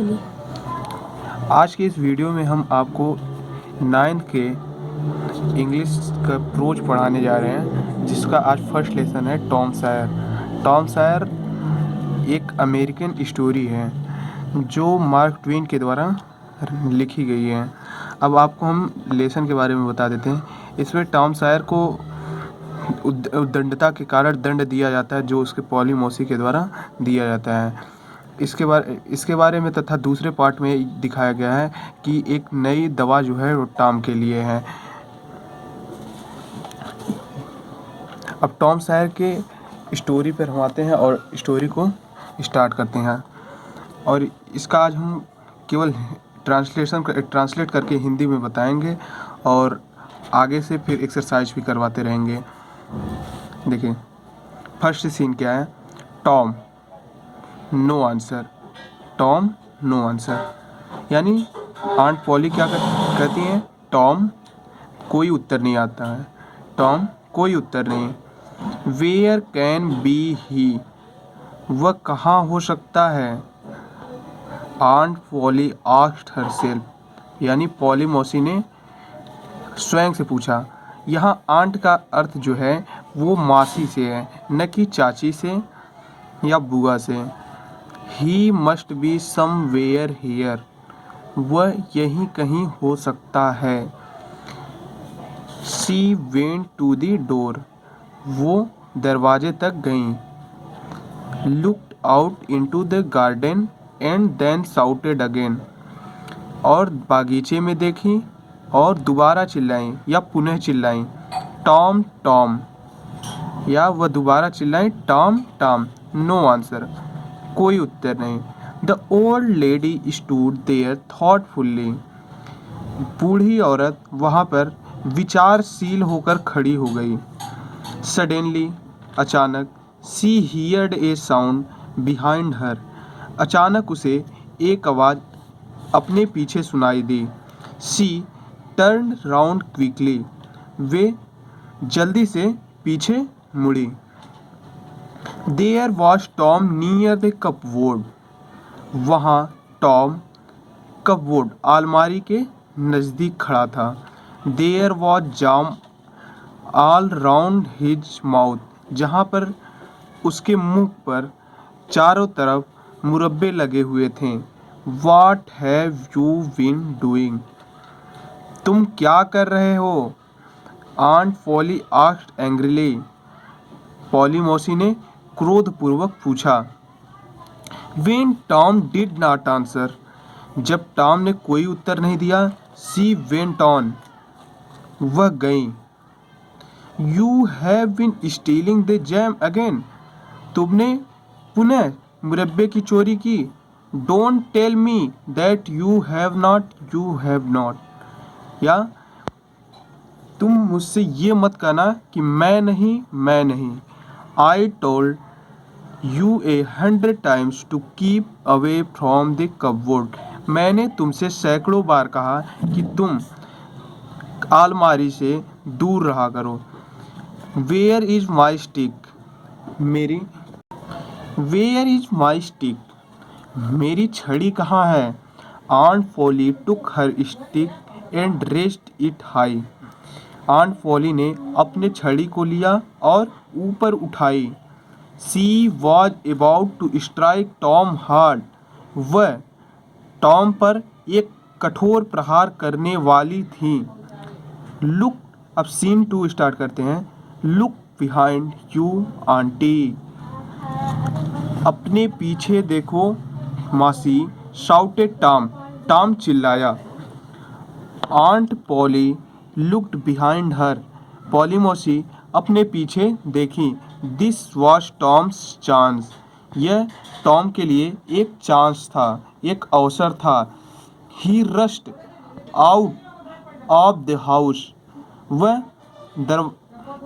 चलिए। आज के इस वीडियो में हम आपको 9th के इंग्लिश का प्रोज पढ़ाने जा रहे हैं, जिसका आज फर्स्ट लेसन है टॉम सायर। टॉम सायर एक अमेरिकन स्टोरी है जो मार्क ट्वेन के द्वारा लिखी गई है। अब आपको हम लेसन के बारे में बता देते हैं। इसमें टॉम सायर को उद्दंडता के कारण दंड दिया जाता है, जो उसके पॉलीमोसी के द्वारा दिया जाता है। इसके बारे में तथा दूसरे पार्ट में दिखाया गया है कि एक नई दवा जो है वो टॉम के लिए है। अब टॉम सायर के स्टोरी पर हम आते हैं और स्टोरी को स्टार्ट करते हैं। और इसका आज हम केवल ट्रांसलेट करके हिंदी में बताएंगे और आगे से फिर एक्सरसाइज भी करवाते रहेंगे। देखिए, फर्स्ट सीन क्या है। Tom no answer. Tom no answer यानी आंट पॉली क्या कहती हैं, टॉम कोई उत्तर नहीं आता है। टॉम कोई उत्तर नहीं। वेयर कैन बी ही, वह कहाँ हो सकता है। आंट पॉली आस्क्ड हरसेल्फ, यानी पॉली मौसी ने स्वयं से पूछा। यहाँ आंट का अर्थ जो है वो मासी से है, न कि चाची से या बुआ से। He must be somewhere here, वह यहीं कहीं हो सकता है। She went to the door, वो दरवाजे तक गईं। Looked out into the garden and then shouted again, और बागीचे में देखी और दोबारा चिल्लाईं या पुनः चिल्लाईं, टॉम टॉम, या वह दोबारा चिल्लाईं, टॉम टॉम। नो आंसर, कोई उत्तर नहीं। The old lady stood there thoughtfully, बूढ़ी औरत वहाँ पर विचारशील होकर खड़ी हो गई। सडनली, अचानक, she heard a sound behind her, अचानक उसे एक आवाज़ अपने पीछे सुनाई दी। सी टर्न राउंड क्विकली, वे जल्दी से पीछे मुड़ी। There was Tom near the cupboard, वहाँ टॉम कपबोर्ड अलमारी के नज़दीक खड़ा था। There was jam all round his mouth, जहाँ पर उसके मुंह पर चारों तरफ मुरब्बे लगे हुए थे। What have you been doing? तुम क्या कर रहे हो? Aunt Polly asked angrily, poly मौसी ने क्रोधपूर्वक पूछा। When Tom did not answer, जब टॉम ने कोई उत्तर नहीं दिया, she went on, वह गई। You have been stealing the jam again, तुमने पुनः मुरब्बे की चोरी की। Don't tell me that you have not, या तुम मुझसे ये मत कहना कि मैं नहीं। I told you 100 times to keep away from the cupboard, मैंने तुमसे सैकड़ों बार कहा कि तुम अलमारी से दूर रहा करो। Where is my stick? Where is my stick? मेरी छड़ी कहाँ है? Aunt Polly took her stick and raised it high. Aunt Polly ने अपने छड़ी को लिया और ऊपर उठाई। She was about to strike Tom hard. वह टॉम पर एक कठोर प्रहार करने वाली थी। Look, अब सीन 2 स्टार्ट करते हैं। Look behind you, आंटी, अपने पीछे देखो मासी। शाउटेड टॉम, टॉम चिल्लाया। Aunt Polly looked behind her, Polly मौसी अपने पीछे देखी। दिस वॉज टॉम्स चांस, यह टॉम के लिए एक चांस था, एक अवसर था। He rushed out of the house, वह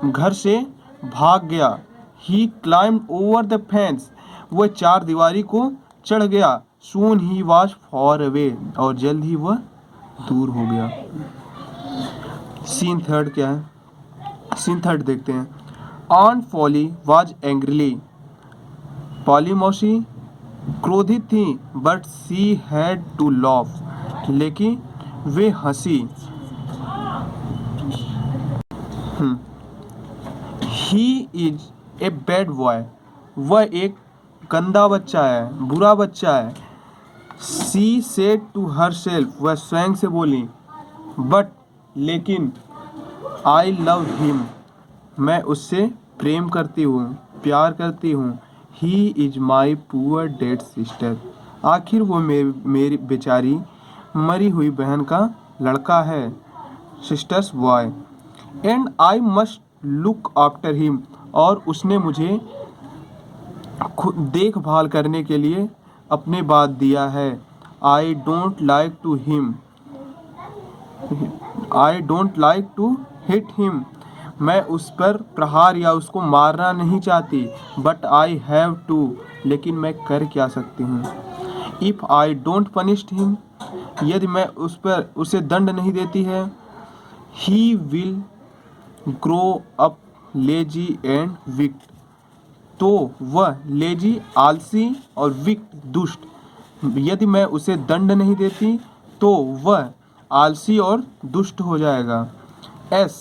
घर से भाग गया। He climbed over the fence, वह चार दीवारी को चढ़ गया। Soon he was far away, और जल्द ही वह दूर हो गया। सीन 3 क्या है? सीन 3 देखते हैं। Aunt Polly was angrily, Polly मौसी क्रोधित थी, but she had to laugh, लेकिन वे हंसी। He is a bad boy, वह एक गंदा बच्चा है, बुरा बच्चा है। She said to herself, वह स्वयं से बोली। बट लेकिन आई लव हिम, मैं उससे प्रेम करती हूँ, प्यार करती हूँ। He is my poor dead sister, आखिर वो मेरी बेचारी मरी हुई बहन का लड़का है, sisters boy. And I must look after him, और उसने मुझे देखभाल करने के लिए अपने बात दिया है। I don't like to him, I don't like to hit him, मैं उस पर प्रहार या उसको मारना नहीं चाहती। बट आई हैव टू, लेकिन मैं कर क्या सकती हूँ। If I don't punish him, यदि मैं उसे दंड नहीं देती है, he will grow up lazy and wicked, तो वह लेजी आलसी और विक्ट दुष्ट, यदि मैं उसे दंड नहीं देती तो वह आलसी और दुष्ट हो जाएगा। एस,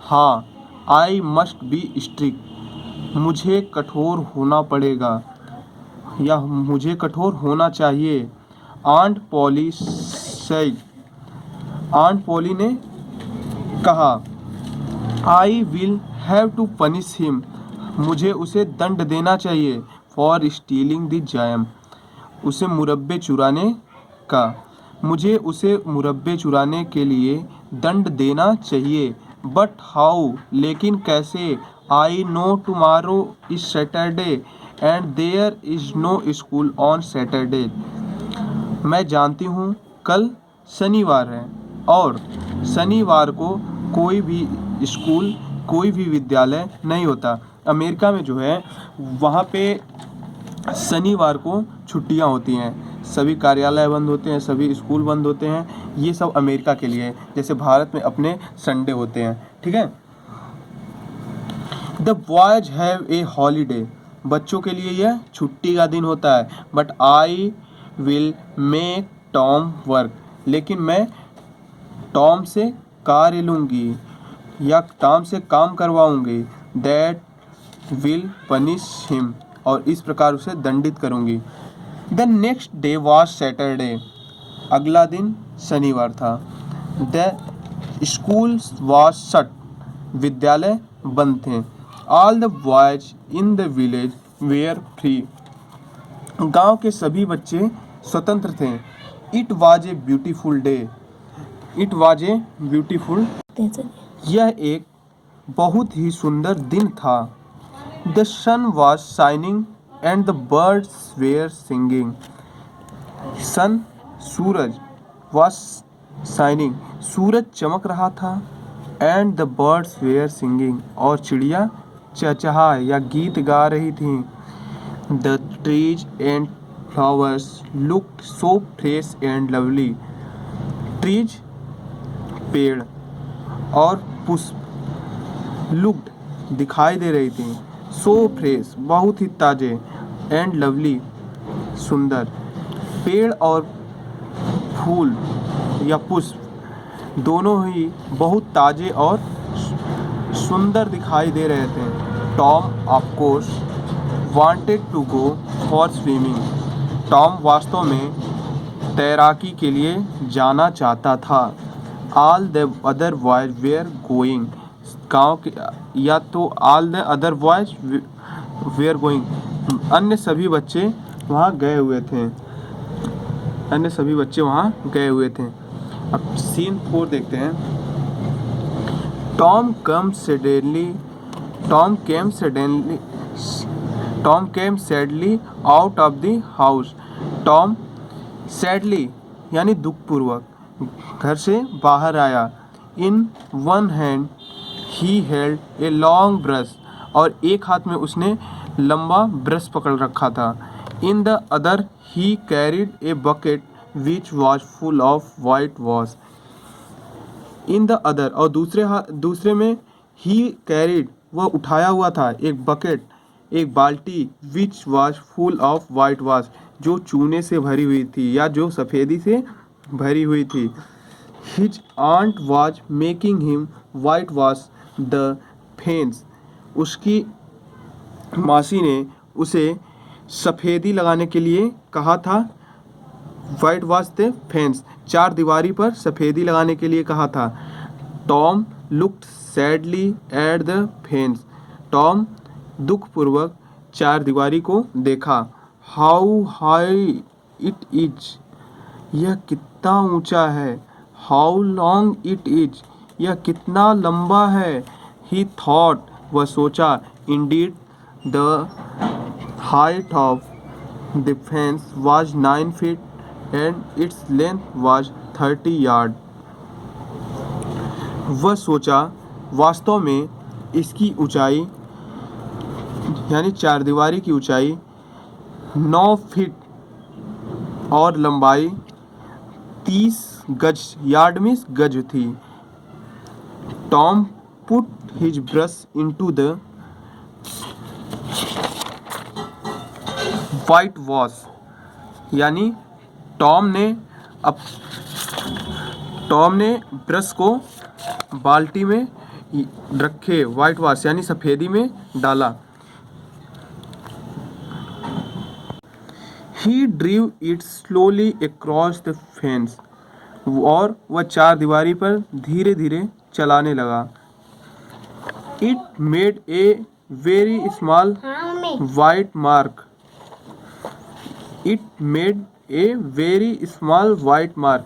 हाँ, आई मस्ट बी स्ट्रिक्ट, मुझे कठोर होना पड़ेगा या मुझे कठोर होना चाहिए। Aunt Polly said, aunt Polly ने कहा, I will have to punish him, मुझे उसे दंड देना चाहिए। फॉर स्टीलिंग द जैम, उसे मुरब्बे चुराने का, मुझे उसे मुरब्बे चुराने के लिए दंड देना चाहिए। बट हाउ, लेकिन कैसे। I know tomorrow is Saturday and there is no school on Saturday, मैं जानती हूँ कल शनिवार है और शनिवार को कोई भी स्कूल, कोई भी विद्यालय नहीं होता। अमेरिका में जो है वहाँ पे शनिवार को छुट्टियां होती हैं, सभी कार्यालय बंद होते हैं, सभी स्कूल बंद होते हैं। ये सब अमेरिका के लिए, जैसे भारत में अपने संडे होते हैं, ठीक है। The boys have a holiday, बच्चों के लिए यह छुट्टी का दिन होता है। But I will make Tom work, लेकिन मैं टॉम से कार्य लूँगी या टॉम से काम करवाऊँगी। दैट विल पनिश हिम, और इस प्रकार उसे दंडित करूँगी। The next day was Saturday, अगला दिन शनिवार था। द स्कूल वॉज शट, विद्यालय बंद थे। All the boys in the village were free, गांव के सभी बच्चे स्वतंत्र थे। It was a beautiful day, it was a beautiful, यह एक बहुत ही सुंदर दिन था। The sun was shining and the birds were singing, sun सूरज, वॉज शाइनिंग, सूरज चमक रहा था। And the birds were singing, और चिड़िया चहचहा या गीत गा रही थी। The trees and flowers looked so fresh and lovely, trees पेड़ और पुष्प लुक्ड दिखाई दे रही थी, सो फ्रेश बहुत ही ताजे, एंड लवली सुंदर, पेड़ और फूल या पुष्प दोनों ही बहुत ताजे और सुंदर दिखाई दे रहे थे। Tom of course wanted to go for swimming, Tom वास्तव में तैराकी के लिए जाना चाहता था। All the other boys were going, गाँव के या तो all the other boys were going, अन्य सभी बच्चे वहाँ गए हुए थे, अन्य सभी बच्चे वहाँ गए हुए थे। अब सीन 4 देखते हैं। Tom came sadly out of the house, Tom sadly यानी दुखपूर्वक घर से बाहर आया। In one hand he held a long brush, और एक हाथ में उसने लंबा ब्रश पकड़ रखा था। In the other he carried a bucket which was full of white wash, in the other, और दूसरे में ही कैरिड, वह उठाया हुआ था एक बकेट, एक बाल्टी, which was full of white wash, जो चूने से भरी हुई थी या जो सफ़ेदी से भरी हुई थी। His aunt was making him whitewash the fence. उसकी मासी ने उसे सफ़ेदी लगाने के लिए कहा था। वाइट वॉश द फेंस, चार दीवारी पर सफ़ेदी लगाने के लिए कहा था। Tom looked sadly at the fence. Tom दुखपूर्वक चार दीवारी को देखा। हाउ हाई इट इज, यह कितना ऊंचा है। हाउ लॉन्ग इट इज, यह कितना लंबा है। ही थॉट, वह सोचा। Indeed the height of the fence was 9 feet and its length was 30 yards। वह सोचा, वास्तव में इसकी ऊंचाई यानी चारदीवारी की ऊंचाई 9 फीट और लंबाई 30 गज, यार्ड में गज थी। Tom put his brush into the white wash, यानी टॉम ने ब्रश को बाल्टी में रखे, वाइट वॉश यानी सफ़ेदी में डाला। He drew it slowly across the fence, और वह चार दीवारी पर धीरे धीरे चलाने लगा। It made a very small white mark. It made a very small white mark.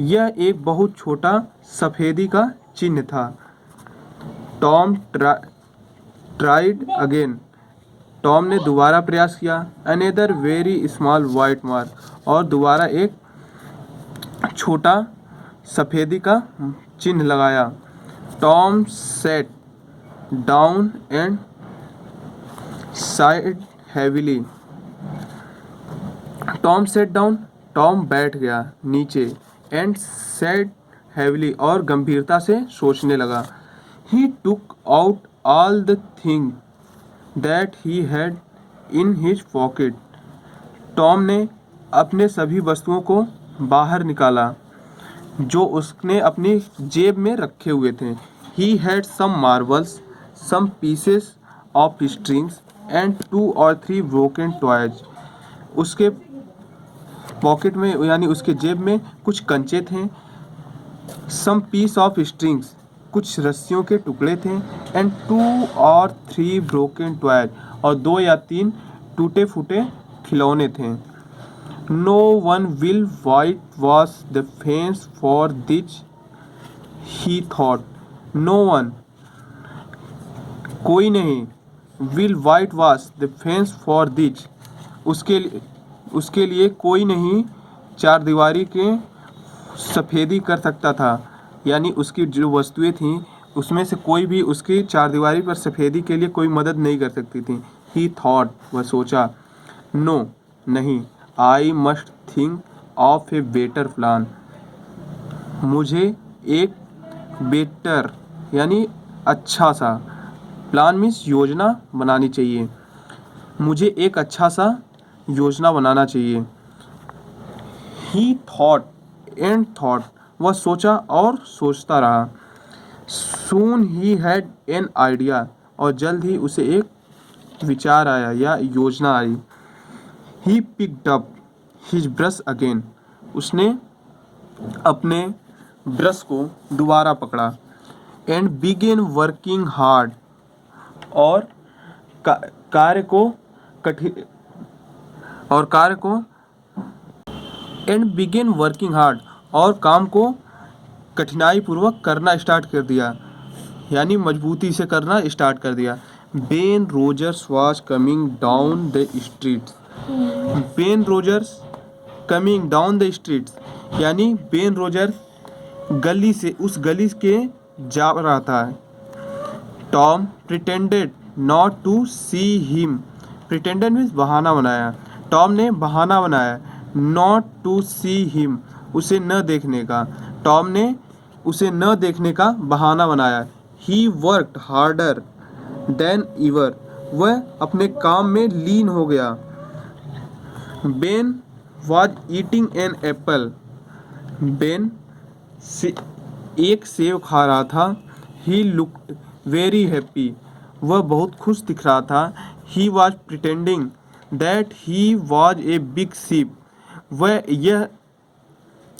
यह एक बहुत छोटा सफ़ेदी का चिन्ह था। टॉम ट्राइड अगेन, टॉम ने दोबारा प्रयास किया। Another very small white mark, और दोबारा एक छोटा सफ़ेदी का चिन्ह लगाया। Tom set down and side heavily. Tom set down, Tom बैठ गया नीचे। एंड सेड हैवीली, और गंभीरता से सोचने लगा। He took out all the thing that he had in his pocket. Tom ने अपने सभी वस्तुओं को बाहर निकाला जो उसने अपनी जेब में रखे हुए थे। He had some marbles, some pieces of strings and 2 or 3 broken toys. उसके पॉकेट में यानी उसके जेब में कुछ कंचे थे। सम पीस ऑफ स्ट्रिंग्स, कुछ रस्सियों के टुकड़े थे। एंड 2 or 3 ब्रोकन टॉयज, और 2 या 3 टूटे फूटे खिलौने थे। No one will whitewash the fence for this, he thought. No one, कोई नहीं, will whitewash the fence for this, उसके लिए कोई नहीं चार दीवारी के सफ़ेदी कर सकता था। यानी उसकी जो वस्तुएं थीं उसमें से कोई भी उसकी चार दीवारी पर सफ़ेदी के लिए कोई मदद नहीं कर सकती थी। ही थॉट, वह सोचा। नो, नहीं, I must think of a better plan, मुझे एक बेटर यानी अच्छा सा, प्लान मीन्स योजना बनानी चाहिए। मुझे एक अच्छा सा योजना बनाना चाहिए। ही थॉट एंड थॉट, वह सोचा और सोचता रहा। Soon he had an idea, और जल्द ही उसे एक विचार आया या योजना आई। He picked up his brush again, उसने अपने ब्रश को दोबारा पकड़ा। एंड बिगेन वर्किंग हार्ड, और कार्य को एंड बिगेन वर्किंग हार्ड, और काम को कठिनाई पूर्वक करना स्टार्ट कर दिया, यानी मजबूती से करना स्टार्ट कर दिया। Ben Rogers was coming down the streets. Ben Rogers coming down the streets, यानी बेन रोजर्स गली से उस गली के जा रहा था। Tom pretended not to see him, pretended means बहाना बनाया। टॉम ने बहाना बनाया नॉट टू सी हिम, उसे न देखने का। टॉम ने उसे न देखने का बहाना बनाया। He worked harder than ever, वह अपने काम में लीन हो गया। Ben was eating an apple. Ben से एक सेब खा रहा था। ही लुक वेरी हैप्पी। वह बहुत खुश दिख रहा था। He was pretending that he was a big ship. वह यह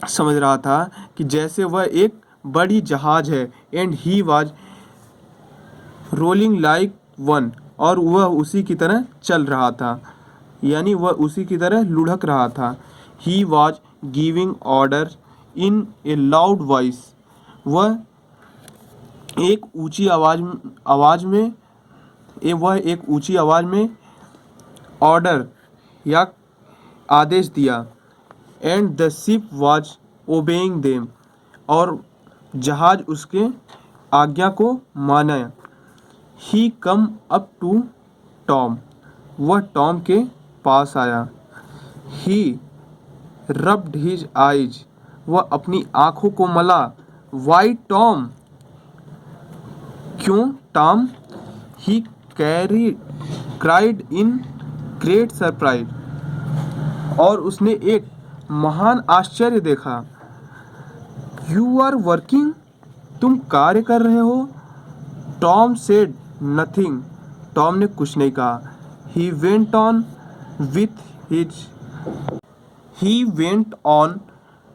समझ रहा था कि जैसे वह एक बड़ी जहाज है। And he was rolling like one. और वह उसी की तरह चल रहा था, यानी वह उसी की तरह लुढ़क रहा था। He was giving order in a loud voice. वह एक ऊंची आवाज़ में ऑर्डर या आदेश दिया। And the ship was obeying them. और जहाज उसके आज्ञा को माना। He come up to Tom. वह टॉम के पास आया। He rubbed his eyes. वह अपनी आंखों को मला। Why Tom. क्यों Tom. He cried in great surprise. और उसने एक महान आश्चर्य देखा। You are working. तुम कार्य कर रहे हो। Tom said nothing. टॉम ने कुछ नहीं कहा। He went on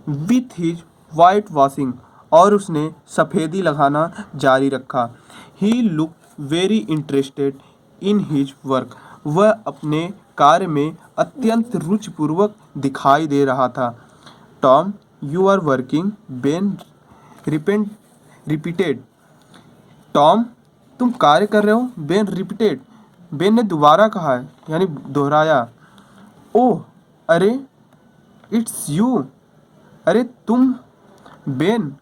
with his white washing. और उसने सफ़ेदी लगाना जारी रखा। He look very interested in his work. वह अपने कार्य में अत्यंत रुचिपूर्वक दिखाई दे रहा था। Tom you are working. Ben repeated. Tom तुम कार्य कर रहे हो। Ben repeated. बेन ने दोबारा कहा, यानी दोहराया। ओह अरे इट्स यू। अरे तुम बेन।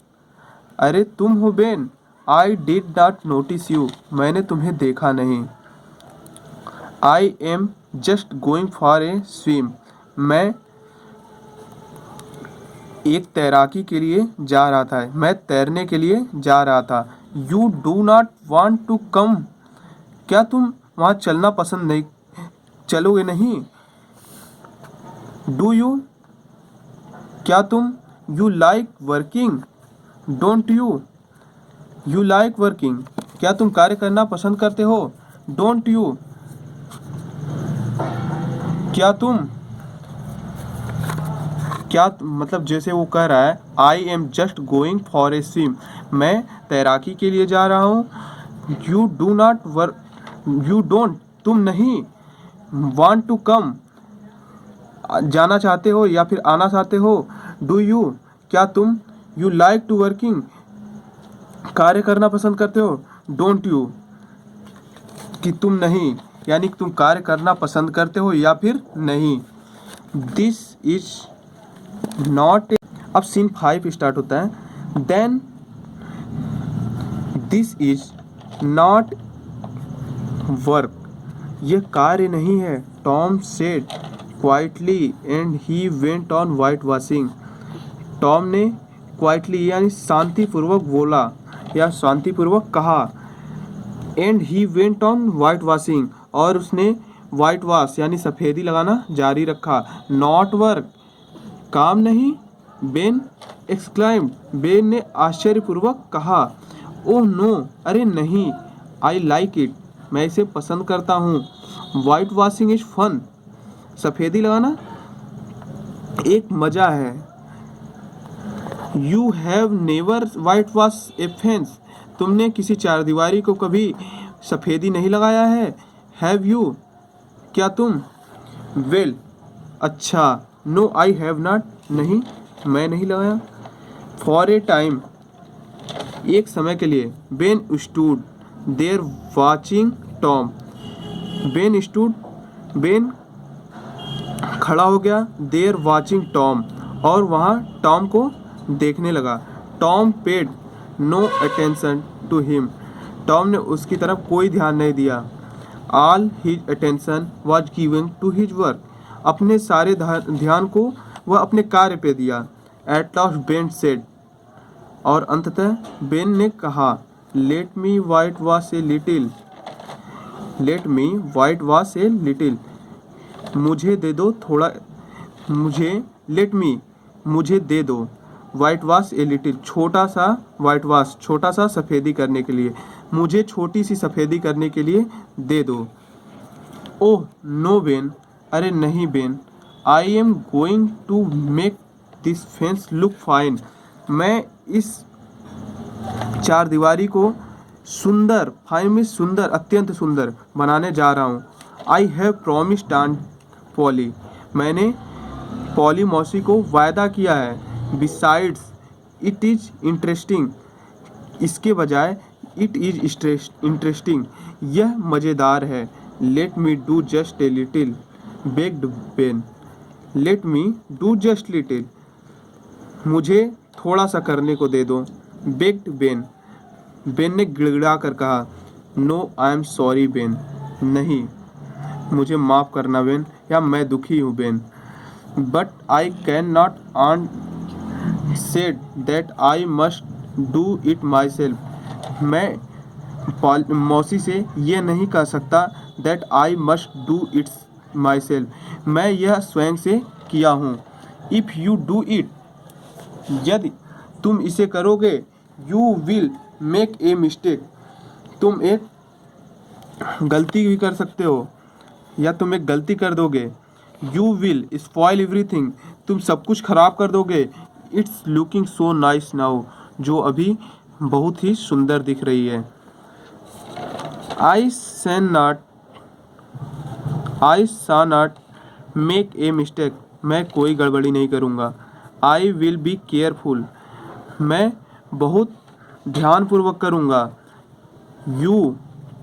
अरे तुम हो Ben. I did not notice you. मैंने तुम्हें देखा नहीं। आई am just going for a swim. मैं एक तैराकी के लिए जा रहा था। मैं तैरने के लिए जा रहा था। You do not want to come. क्या तुम वहाँ चलना पसंद नहीं चलोगे नहीं। Do you. क्या तुम। You like working don't you. You like working. क्या तुम कार्य करना पसंद करते हो। Don't you. क्या मतलब जैसे वो कह रहा है I am just going for a swim. मैं तैराकी के लिए जा रहा हूँ। You don't. तुम नहीं। Want to come. जाना चाहते हो या फिर आना चाहते हो। Do you. क्या तुम। You like to working. कार्य करना पसंद करते हो। Don't you. कि तुम नहीं, यानी तुम कार्य करना पसंद करते हो या फिर नहीं। This is not. अब सीन 5 स्टार्ट होता है। Then this is not work. यह कार्य नहीं है। Tom said quietly and he went on whitewashing. Tom ने क्वाइटली यानी शांतिपूर्वक बोला या शांतिपूर्वक कहा। And he went on white washing. और उसने वाइट वॉश यानी सफ़ेदी लगाना जारी रखा। Not work. काम नहीं। Ben exclaimed. बेन ने आश्चर्यपूर्वक कहा। Oh no. अरे नहीं। I like it. मैं इसे पसंद करता हूँ। White washing is fun. सफ़ेदी लगाना एक मज़ा है। You have never white wash a fence. तुमने किसी चारदीवारी को कभी सफ़ेदी नहीं लगाया है। Have you. क्या तुम। वेल अच्छा। No I have not. नहीं मैं नहीं लगाया। For a time. एक समय के लिए। Ben stood there watching Tom. Ben खड़ा हो गया। There watching Tom. और वहाँ टॉम को देखने लगा। Tom paid no attention to him. Tom ने उसकी तरफ कोई ध्यान नहीं दिया। All his attention was given to his work. अपने सारे ध्यान को वह अपने कार्य पे दिया। At last Ben said. और अंततः बेन ने कहा let me white wash a little. मुझे दे दो थोड़ा मुझे दे दो। वाइट वॉश ए लिटिल, छोटा सा सफ़ेदी करने के लिए, मुझे छोटी सी सफ़ेदी करने के लिए दे दो। ओह नो बेन, अरे नहीं Ben, I am going to make this fence look fine, मैं इस चारदीवारी को सुंदर, फाइन में सुंदर, अत्यंत सुंदर बनाने जा रहा हूँ। I have promised aunt Polly, मैंने पॉली मौसी को वायदा किया है। बिसाइड्स इट इज़ इंटरेस्टिंग, इसके बजाय इट इज़ इंटरेस्टिंग, यह मज़ेदार है। Let me do just a little, bagged Ben, let me do just little, मुझे थोड़ा सा करने को दे दो। बेग्ड बेन, बेन ने गिड़गिड़ा कर कहा। No I am sorry Ben, नहीं मुझे माफ़ करना बेन, या मैं दुखी हूँ Ben. But I can not aunt said that I must do it myself, मैं मौसी से ये नहीं कह सकता that I must do it's myself, मैं यह स्वयं से किया हूँ। इफ़ यू डू इट, यदि तुम इसे करोगे, you will make a mistake, तुम एक गलती भी कर सकते हो या तुम एक गलती कर दोगे। यू विल स्पॉइल एवरीथिंग, तुम सब कुछ खराब कर दोगे। It's looking so nice now, जो अभी बहुत ही सुंदर दिख रही है। आई सा नॉट मेक ए मिस्टेक, मैं कोई गड़बड़ी नहीं करूँगा। आई विल बी केयरफुल, मैं बहुत ध्यानपूर्वक करूँगा। You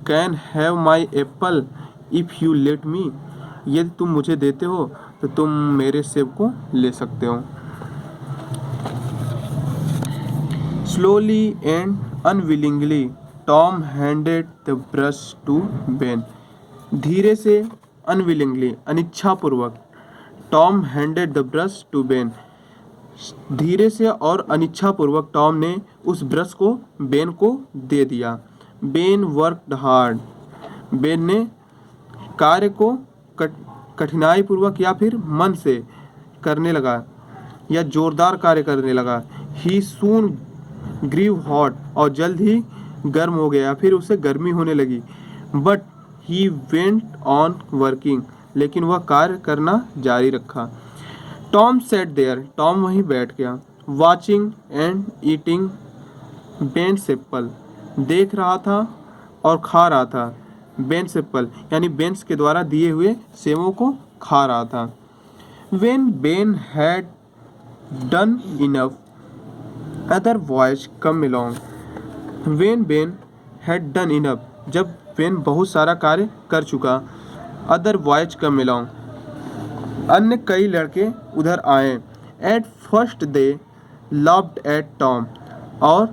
can have my Apple if you let me, यदि तुम मुझे देते हो तो तुम मेरे सेब को ले सकते हो। Slowly and unwillingly Tom handed the brush to Ben, धीरे से, अनविलिंगली अनिच्छापूर्वक, Tom handed the brush to Ben, धीरे से और अनिच्छापूर्वक टॉम ने उस ब्रश को बेन को दे दिया। बेन वर्कड हार्ड, बेन ने कार्य को कठिनाई पूर्वक या फिर मन से करने लगा या जोरदार कार्य करने लगा। ही सून ग्रीव हॉट, और जल्द ही गर्म हो गया, फिर उसे गर्मी होने लगी। But he went on working, लेकिन वह कार्य करना जारी रखा। टॉम सेट देयर, टॉम वहीं बैठ गया। वॉचिंग एंड ईटिंग बेन्स एप्पल, देख रहा था और खा रहा था। बेन्स एप्पल यानी बेन्स के द्वारा दिए हुए सेवों को खा रहा था। When Ben had done enough, other boys come along, when Ben had done enough, जब बेन बहुत सारा कार्य कर चुका। अदर बॉयज कम अलोंग, अन्य कई लड़के उधर आए। At first they laughed eight Tom, और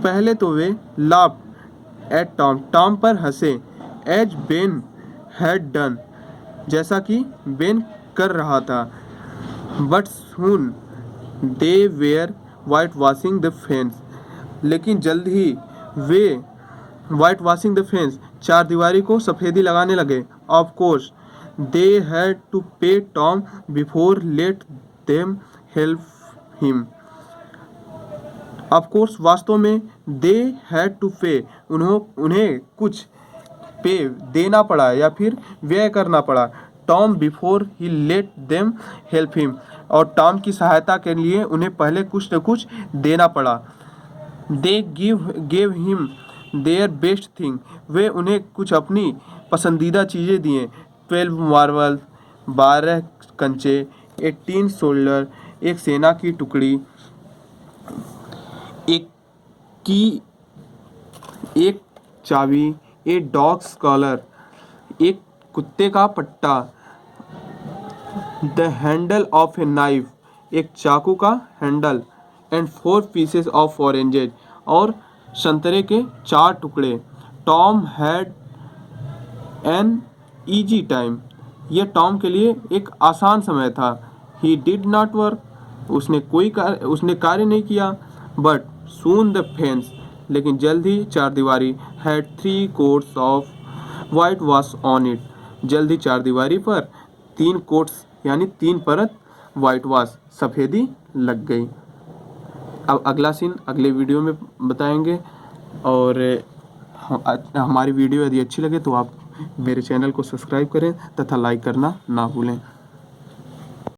पहले तो वे लाफ्ड एट टॉम, टॉम पर हंसे। एज बेन हैड डन, जैसा कि बेन कर रहा था। But soon they were white washing the fence, लेकिन जल्द ही वे वाइट वॉशिंग द फेंस, चारदीवारी को सफ़ेदी लगाने लगे। Of course they had to pay Tom before let them help him, of course वास्तव में दे हैड टू पे, उन्हें कुछ पे देना पड़ा या फिर व्यय करना पड़ा। Tom before he late them help him, और टॉम की सहायता के लिए उन्हें पहले कुछ न कुछ देना पड़ा। They gave him their best thing, वे उन्हें कुछ अपनी पसंदीदा चीज़ें दिए। 12 मार्बल, 12 कंचे, 18 सोल्डर, एक सेना की टुकड़ी, एक चाबी, एक डॉग्स कॉलर, एक कुत्ते का पट्टा, the handle of a knife, एक चाकू का handle, and 4 pieces of oranges, और संतरे के 4 टुकड़े। Tom had an easy time, यह टॉम के लिए एक आसान समय था। ही डिड नॉट वर्क, उसने कार्य नहीं किया। बट सून द फेंस, लेकिन जल्द ही चारदीवारी had 3 quotes of white wash on it, जल्द ही चारदीवारी पर 3 कोट्स यानी 3 परत वाइट वॉश, सफ़ेदी लग गई। अब अगला सीन अगले वीडियो में बताएंगे। और हमारी वीडियो यदि अच्छी लगे तो आप मेरे चैनल को सब्सक्राइब करें तथा लाइक करना ना भूलें।